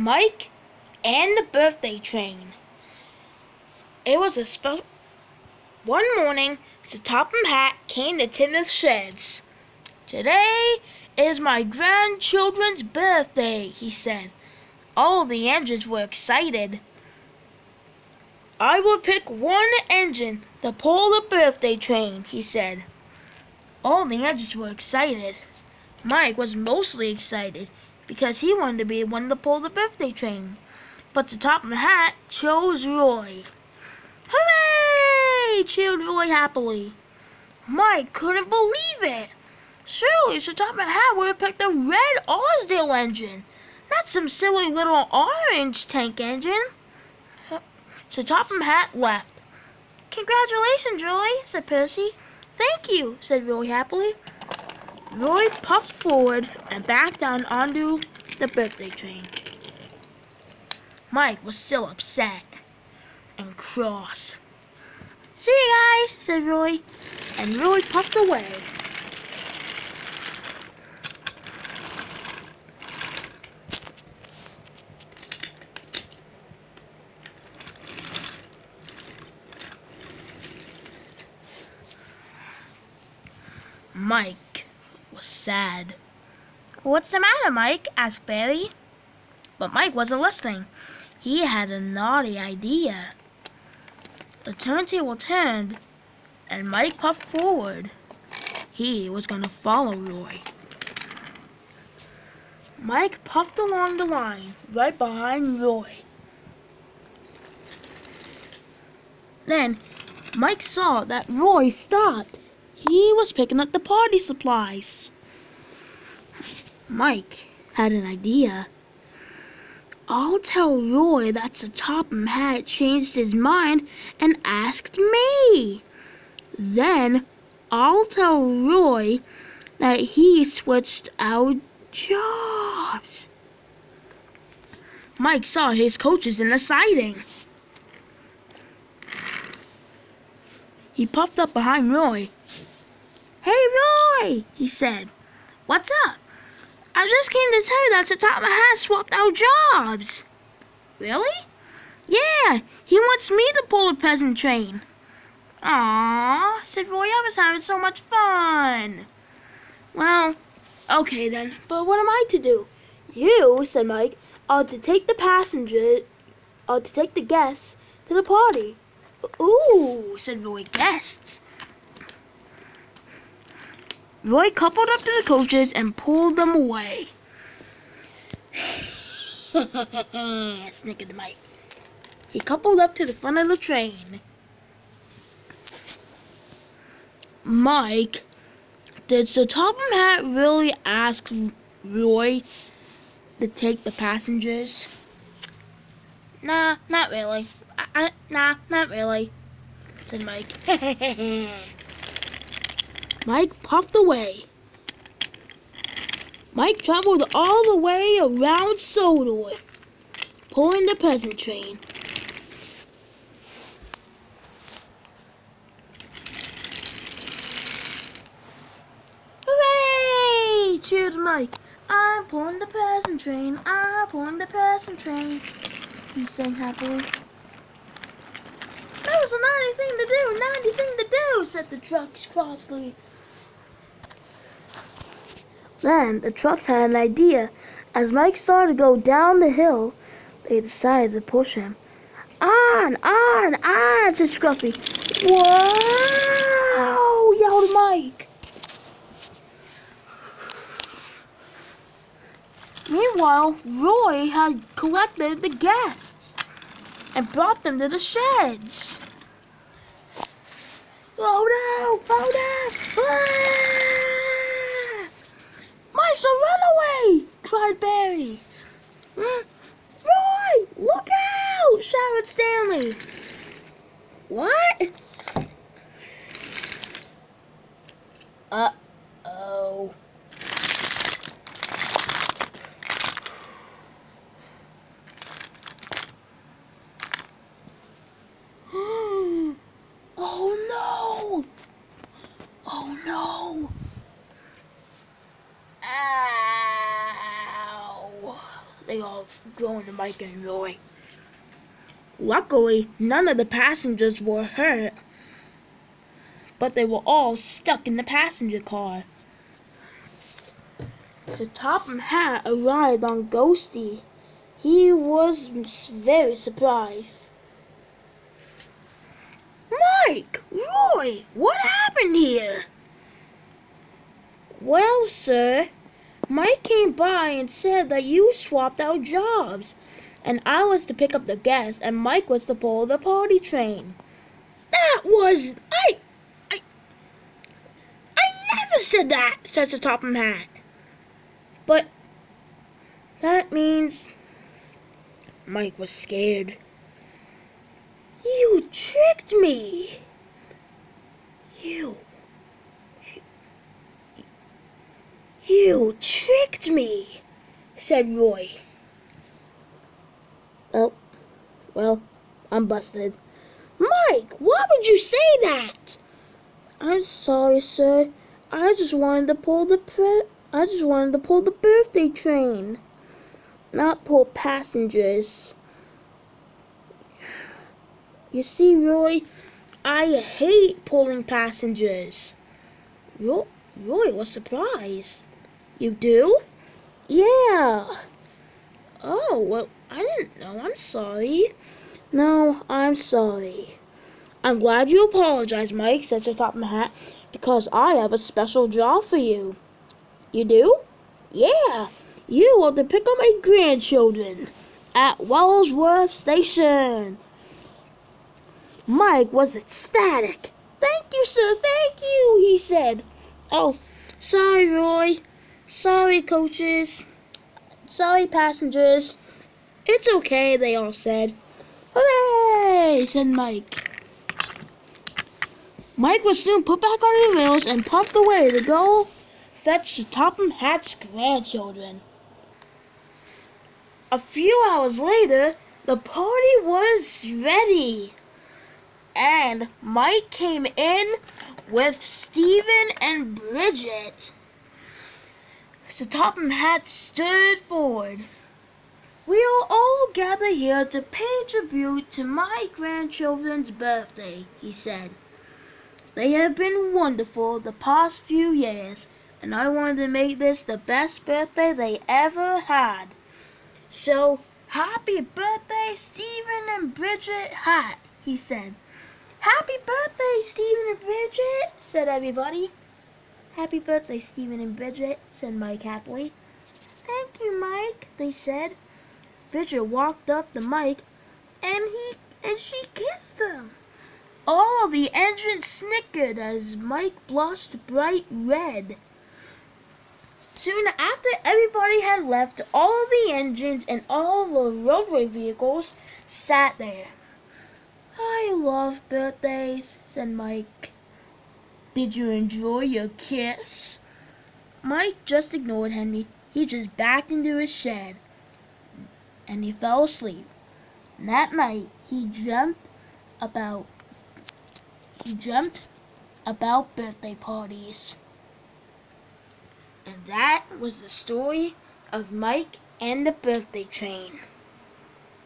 Mike and the birthday train. It was a special. One morning, Sir Topham Hatt came to Timothy's sheds. "Today is my grandchildren's birthday," he said. All the engines were excited. "I will pick one engine to pull the birthday train," he said. All the engines were excited. Mike was mostly excited because he wanted to be one to pull the birthday train. But Sir Topham Hatt chose Roy. "Hooray!" cheered Roy happily. Mike couldn't believe it. Surely Sir Topham Hatt would have picked the red Osdale engine, not some silly little orange tank engine. Sir Topham Hatt left. "Congratulations, Roy," said Percy. "Thank you," said Roy happily. Roy puffed forward and back down onto the birthday train. Mike was still upset and cross. "See you guys," said Roy, and Roy puffed away. Mike was sad. "What's the matter, Mike?" asked Barry. But Mike wasn't listening. He had a naughty idea. The turntable turned, and Mike puffed forward. He was going to follow Roy. Mike puffed along the line, right behind Roy. Then Mike saw that Roy stopped. He was picking up the party supplies. Mike had an idea. "I'll tell Roy that Sir Topham Hatt changed his mind and asked me. Then I'll tell Roy that he switched our jobs." Mike saw his coaches in the siding. He puffed up behind Roy. "Hey, Roy," he said. "What's up?" "I just came to tell you that Sir Topham Hatt swapped our jobs." "Really?" "Yeah, he wants me to pull the present train." "Aww," said Roy, "I was having so much fun." "Well, okay then, but what am I to do?" "You," said Mike, "are to take the guests to the party." "Ooh," said Roy, "guests." Roy coupled up to the coaches and pulled them away. Snickered Mike. He coupled up to the front of the train. "Mike, did Sir Topham Hatt really ask Roy to take the passengers?" "Nah, not really. Nah, not really," said Mike. Mike puffed away. Mike traveled all the way around Sodor, pulling the present train. "Hooray!" cheered Mike. "I'm pulling the present train. I'm pulling the present train," he sang happily. "That was a naughty thing to do, naughty thing to do," said the trucks crossly. Then the trucks had an idea. As Mike started to go down the hill, they decided to push him. On, said Scruffy. "Whoa!" yelled Mike. Meanwhile, Roy had collected the guests and brought them to the sheds. "Oh no! Oh no! Ah! Mike's a runaway!" cried Barry. "Roy, look out!" shouted Stanley. "What?" Uh-oh. Oh no! Oh no! Ow! They all groaned Mike and Roy. Luckily, none of the passengers were hurt, but they were all stuck in the passenger car. Sir Topham Hatt arrived on Ghosty. He was very surprised. Mike! Roy! What happened here? Well, sir, Mike came by and said that you swapped out jobs, and I was to pick up the guests, and Mike was to pull the party train. That was... I never said that, said Sir Topham Hatt. But that means... Mike was scared. You tricked me. You tricked me, said Roy. Oh, well, I'm busted. Mike, why would you say that? I'm sorry, sir. I just wanted to pull the birthday train, not pull passengers. You see, Roy, I hate pulling passengers. Roy was surprised. You do? Yeah. Oh, well, I didn't know. I'm sorry. No, I'm sorry. I'm glad you apologized, Mike, said Sir Topham Hatt, because I have a special job for you. You do? Yeah. You are to pick up my grandchildren at Wellsworth Station. Mike was ecstatic. Thank you, sir, thank you, he said. Oh, sorry, Roy. Sorry, coaches. Sorry, passengers. It's okay, they all said. Hooray, said Mike. Mike was soon put back on the rails and puffed away to go fetch Sir Topham Hatt's grandchildren. A few hours later, the party was ready, and Mike came in with Stephen and Bridget. Sir Topham Hatt stood forward. We are all gathered here to pay tribute to my grandchildren's birthday, he said. They have been wonderful the past few years, and I wanted to make this the best birthday they ever had. So, happy birthday, Stephen and Bridget Hatt, he said. Happy birthday, Stephen and Bridget, said everybody. Happy birthday, Stephen and Bridget, said Mike happily. Thank you, Mike, they said. Bridget walked up to Mike, and she kissed him. All the engines snickered as Mike blushed bright red. Soon after everybody had left, all of the engines and all the roadway vehicles sat there. I love birthdays, said Mike. Did you enjoy your kiss? Mike just ignored Henry. He just backed into his shed, and he fell asleep. And that night, he dreamt about birthday parties. And that was the story of Mike and the birthday train.